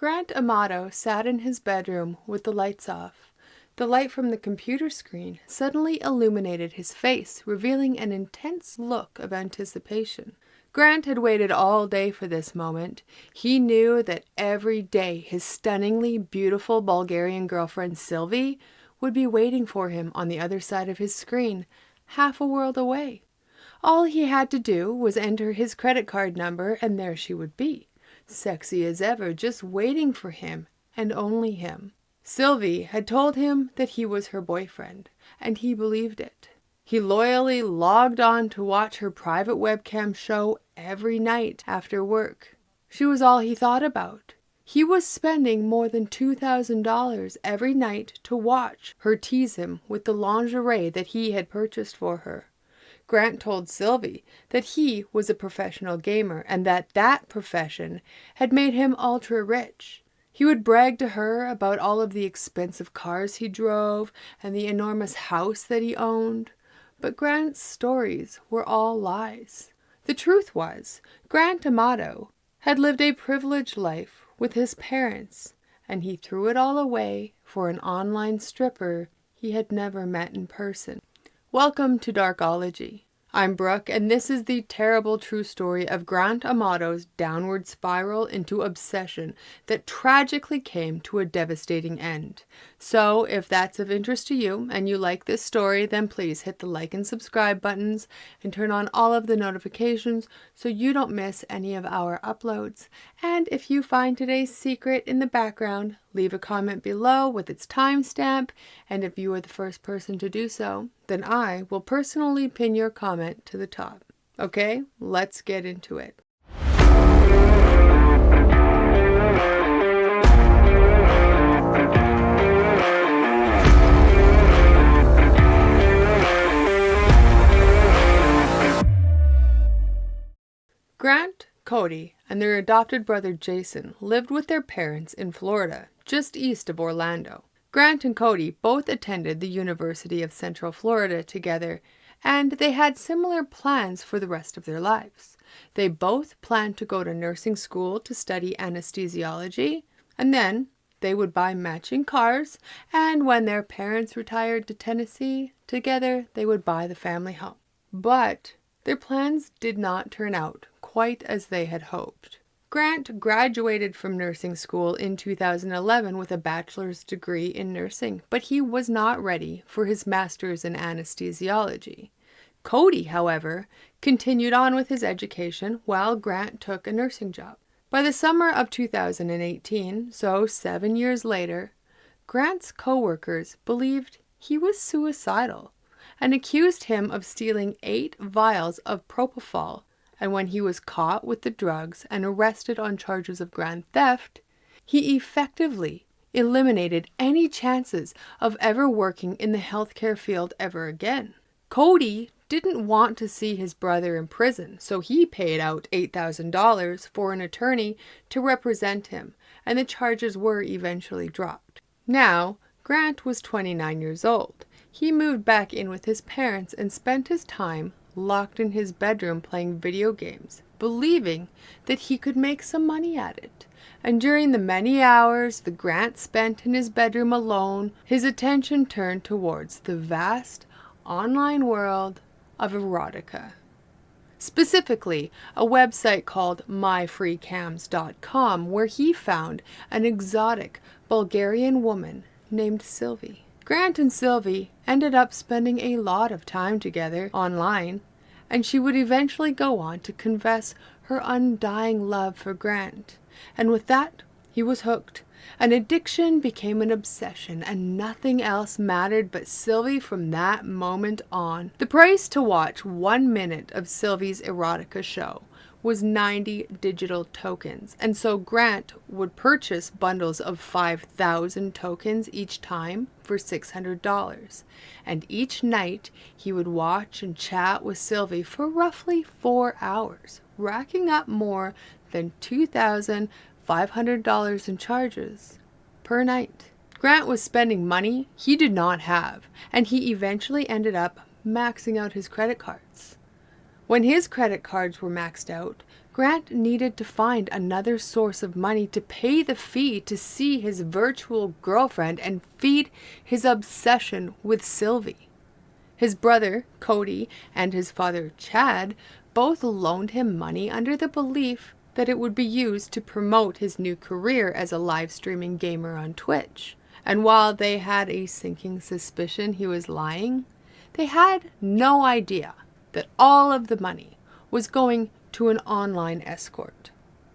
Grant Amato sat in his bedroom with the lights off. The light from the computer screen suddenly illuminated his face, revealing an intense look of anticipation. Grant had waited all day for this moment. He knew that every day his stunningly beautiful Bulgarian girlfriend Sylvie would be waiting for him on the other side of his screen, half a world away. All he had to do was enter his credit card number, and there she would be, sexy as ever, just waiting for him, and only him. Sylvie had told him that he was her boyfriend, and he believed it. He loyally logged on to watch her private webcam show every night after work. She was all he thought about. He was spending more than $2,000 every night to watch her tease him with the lingerie that he had purchased for her. Grant told Sylvie that he was a professional gamer and that profession had made him ultra-rich. He would brag to her about all of the expensive cars he drove and the enormous house that he owned. But Grant's stories were all lies. The truth was, Grant Amato had lived a privileged life with his parents, and he threw it all away for an online stripper he had never met in person. Welcome to Darkology. I'm Brooke, and this is the terrible true story of Grant Amato's downward spiral into obsession that tragically came to a devastating end. So, if that's of interest to you and you like this story, then please hit the like and subscribe buttons and turn on all of the notifications so you don't miss any of our uploads. And if you find today's secret in the background, leave a comment below with its timestamp, and if you are the first person to do so, then I will personally pin your comment to the top. Okay, let's get into it. Grant, Cody, and their adopted brother Jason lived with their parents in Florida, just east of Orlando. Grant and Cody both attended the University of Central Florida together, and they had similar plans for the rest of their lives. They both planned to go to nursing school to study anesthesiology, and then they would buy matching cars, and when their parents retired to Tennessee, together they would buy the family home. But their plans did not turn out quite as they had hoped. Grant graduated from nursing school in 2011 with a bachelor's degree in nursing, but he was not ready for his master's in anesthesiology. Cody, however, continued on with his education while Grant took a nursing job. By the summer of 2018, so 7 years later, Grant's co-workers believed he was suicidal and accused him of stealing 8 vials of propofol. And when he was caught with the drugs and arrested on charges of grand theft, he effectively eliminated any chances of ever working in the healthcare field ever again. Cody didn't want to see his brother in prison, so he paid out $8,000 for an attorney to represent him, and the charges were eventually dropped. Now, Grant was 29 years old. He moved back in with his parents and spent his time locked in his bedroom playing video games, believing that he could make some money at it. And during the many hours the Grant spent in his bedroom alone, his attention turned towards the vast online world of erotica. Specifically, a website called myfreecams.com, where he found an exotic Bulgarian woman named Sylvie. Grant and Sylvie ended up spending a lot of time together online, and she would eventually go on to confess her undying love for Grant. And with that, he was hooked. An addiction became an obsession, and nothing else mattered but Sylvie from that moment on. The price to watch 1 minute of Sylvie's erotica show was 90 digital tokens, and so Grant would purchase bundles of 5,000 tokens each time for $600. And each night he would watch and chat with Sylvie for roughly 4 hours, racking up more than $2,500 in charges per night. Grant was spending money he did not have, and he eventually ended up maxing out his credit cards. When his credit cards were maxed out, Grant needed to find another source of money to pay the fee to see his virtual girlfriend and feed his obsession with Sylvie. His brother, Cody, and his father, Chad, both loaned him money under the belief that it would be used to promote his new career as a live streaming gamer on Twitch. And while they had a sinking suspicion he was lying, they had no idea that all of the money was going to an online escort.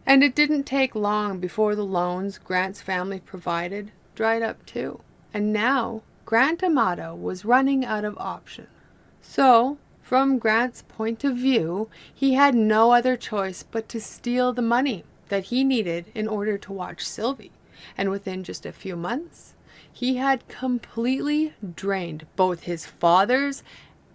And it didn't take long before the loans Grant's family provided dried up too. And now Grant Amato was running out of options. So, from Grant's point of view, he had no other choice but to steal the money that he needed in order to watch Sylvie. And within just a few months, he had completely drained both his father's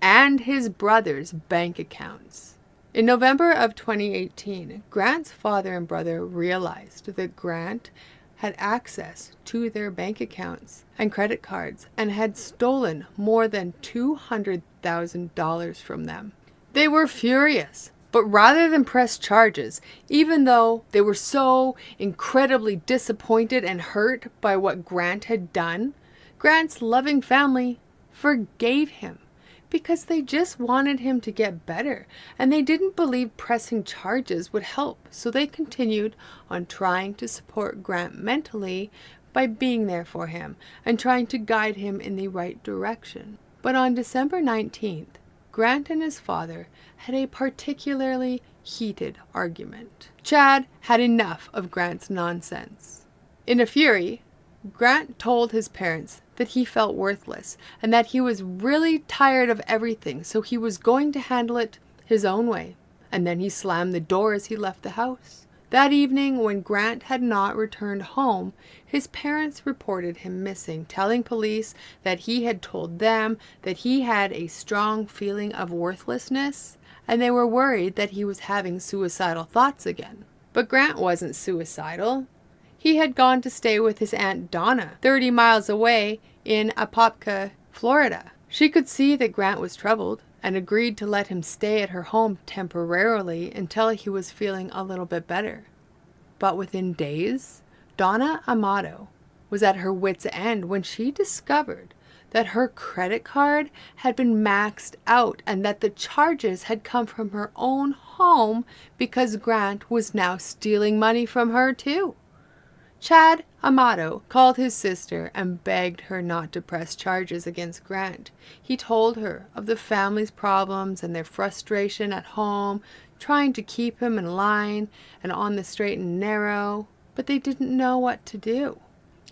and his brother's bank accounts. In November of 2018, Grant's father and brother realized that Grant had access to their bank accounts and credit cards and had stolen more than $200,000 from them. They were furious, but rather than press charges, even though they were so incredibly disappointed and hurt by what Grant had done, Grant's loving family forgave him because they just wanted him to get better, and they didn't believe pressing charges would help, so they continued on trying to support Grant mentally by being there for him and trying to guide him in the right direction. But on December 19th, Grant and his father had a particularly heated argument. Chad had enough of Grant's nonsense. In a fury, Grant told his parents that he felt worthless and that he was really tired of everything, so he was going to handle it his own way. And then he slammed the door as he left the house. That evening, when Grant had not returned home, his parents reported him missing, telling police that he had told them that he had a strong feeling of worthlessness, and they were worried that he was having suicidal thoughts again. But Grant wasn't suicidal. He had gone to stay with his Aunt Donna, 30 miles away in Apopka, Florida. She could see that Grant was troubled and agreed to let him stay at her home temporarily until he was feeling a little bit better. But within days, Donna Amato was at her wit's end when she discovered that her credit card had been maxed out and that the charges had come from her own home because Grant was now stealing money from her too. Chad Amato called his sister and begged her not to press charges against Grant. He told her of the family's problems and their frustration at home, trying to keep him in line and on the straight and narrow, but they didn't know what to do.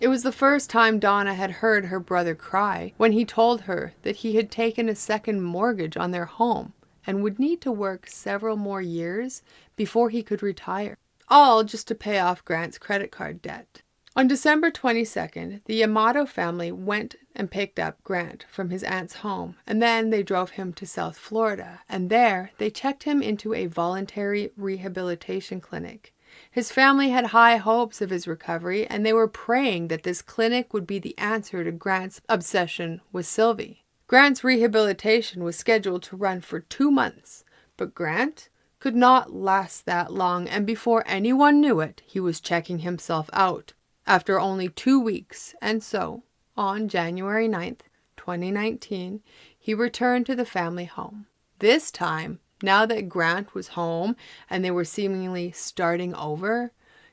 It was the first time Donna had heard her brother cry when he told her that he had taken a second mortgage on their home and would need to work several more years before he could retire. All just to pay off Grant's credit card debt. On December 22nd, the Amato family went and picked up Grant from his aunt's home, and then they drove him to South Florida, and there they checked him into a voluntary rehabilitation clinic. His family had high hopes of his recovery, and they were praying that this clinic would be the answer to Grant's obsession with Sylvie. Grant's rehabilitation was scheduled to run for 2 months, but Grant could not last that long, and before anyone knew it, he was checking himself out after only 2 weeks. And so, on January 9th, 2019, he returned to the family home. This time, now that Grant was home and they were seemingly starting over,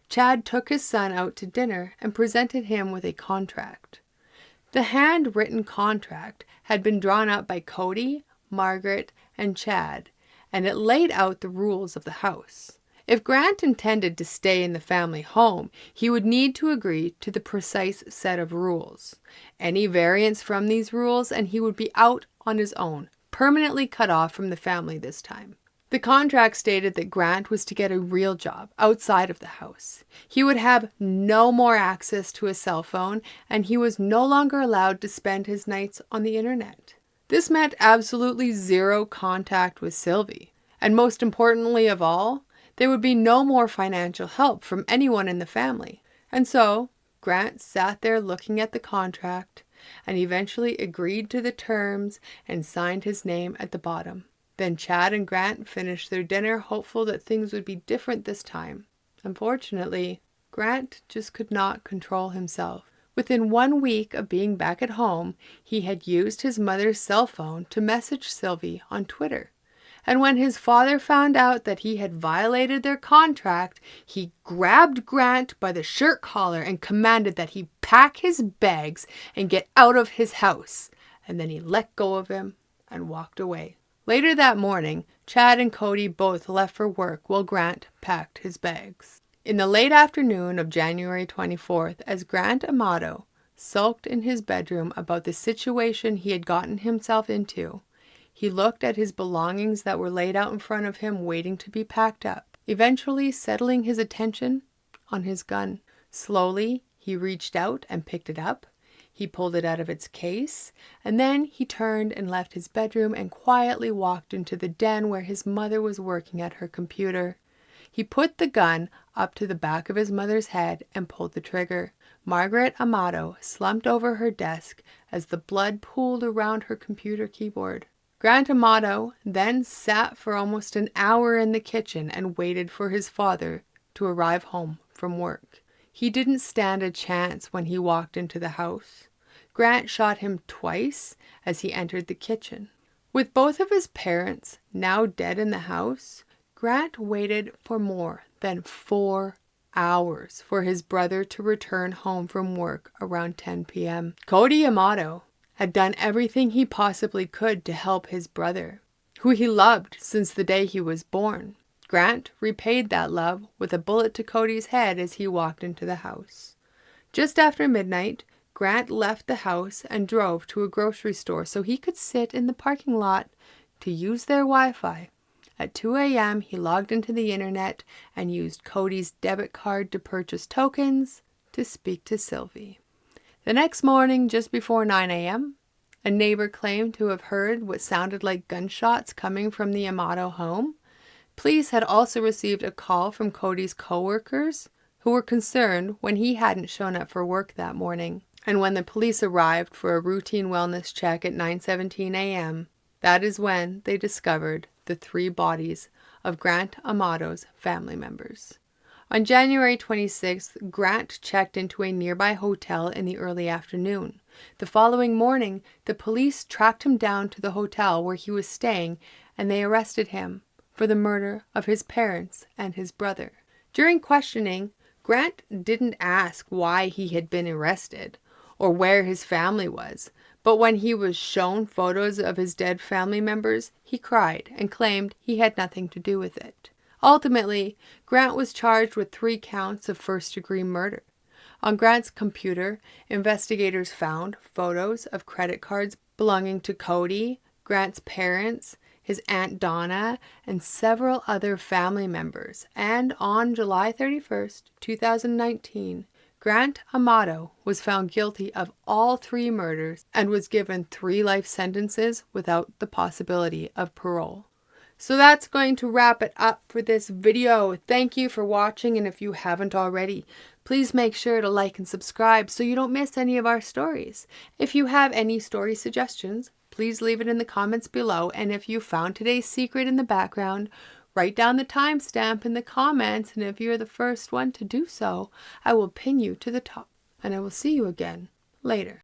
Chad took his son out to dinner and presented him with a contract. The handwritten contract had been drawn up by Cody, Margaret, and Chad, and it laid out the rules of the house. If Grant intended to stay in the family home, he would need to agree to the precise set of rules. Any variance from these rules, and he would be out on his own, permanently cut off from the family this time. The contract stated that Grant was to get a real job outside of the house. He would have no more access to a cell phone, and he was no longer allowed to spend his nights on the internet. This meant absolutely zero contact with Sylvie. And most importantly of all, there would be no more financial help from anyone in the family. And so, Grant sat there looking at the contract and eventually agreed to the terms and signed his name at the bottom. Then Chad and Grant finished their dinner, hopeful that things would be different this time. Unfortunately, Grant just could not control himself. Within 1 week of being back at home, he had used his mother's cell phone to message Sylvie on Twitter. And when his father found out that he had violated their contract, he grabbed Grant by the shirt collar and commanded that he pack his bags and get out of his house. And then he let go of him and walked away. Later that morning, Chad and Cody both left for work while Grant packed his bags. In the late afternoon of January 24th, as Grant Amato sulked in his bedroom about the situation he had gotten himself into, he looked at his belongings that were laid out in front of him waiting to be packed up, eventually settling his attention on his gun. Slowly, he reached out and picked it up. He pulled it out of its case, and then he turned and left his bedroom and quietly walked into the den where his mother was working at her computer. He put the gun up to the back of his mother's head and pulled the trigger. Margaret Amato slumped over her desk as the blood pooled around her computer keyboard. Grant Amato then sat for almost an hour in the kitchen and waited for his father to arrive home from work. He didn't stand a chance when he walked into the house. Grant shot him twice as he entered the kitchen. With both of his parents now dead in the house, Grant waited for more than 4 hours for his brother to return home from work around 10 p.m. Cody Amato had done everything he possibly could to help his brother, who he loved since the day he was born. Grant repaid that love with a bullet to Cody's head as he walked into the house. Just after midnight, Grant left the house and drove to a grocery store so he could sit in the parking lot to use their Wi-Fi. At 2 a.m., he logged into the internet and used Cody's debit card to purchase tokens to speak to Sylvie. The next morning, just before 9 a.m., a neighbor claimed to have heard what sounded like gunshots coming from the Amato home. Police had also received a call from Cody's co-workers who were concerned when he hadn't shown up for work that morning. And when the police arrived for a routine wellness check at 9:17 a.m., that is when they discovered the 3 bodies of Grant Amato's family members. On January 26th, Grant checked into a nearby hotel in the early afternoon. The following morning, the police tracked him down to the hotel where he was staying, and they arrested him for the murder of his parents and his brother. During questioning, Grant didn't ask why he had been arrested or where his family was, but when he was shown photos of his dead family members, he cried and claimed he had nothing to do with it. Ultimately, Grant was charged with 3 counts of first-degree murder. On Grant's computer, investigators found photos of credit cards belonging to Cody, Grant's parents, his Aunt Donna, and several other family members. And on July 31st, 2019, Grant Amato was found guilty of all 3 murders and was given 3 life sentences without the possibility of parole. So that's going to wrap it up for this video. Thank you for watching, and if you haven't already, please make sure to like and subscribe so you don't miss any of our stories. If you have any story suggestions, please leave it in the comments below, and if you found today's secret in the background, write down the timestamp in the comments, and if you're the first one to do so, I will pin you to the top. And I will see you again later.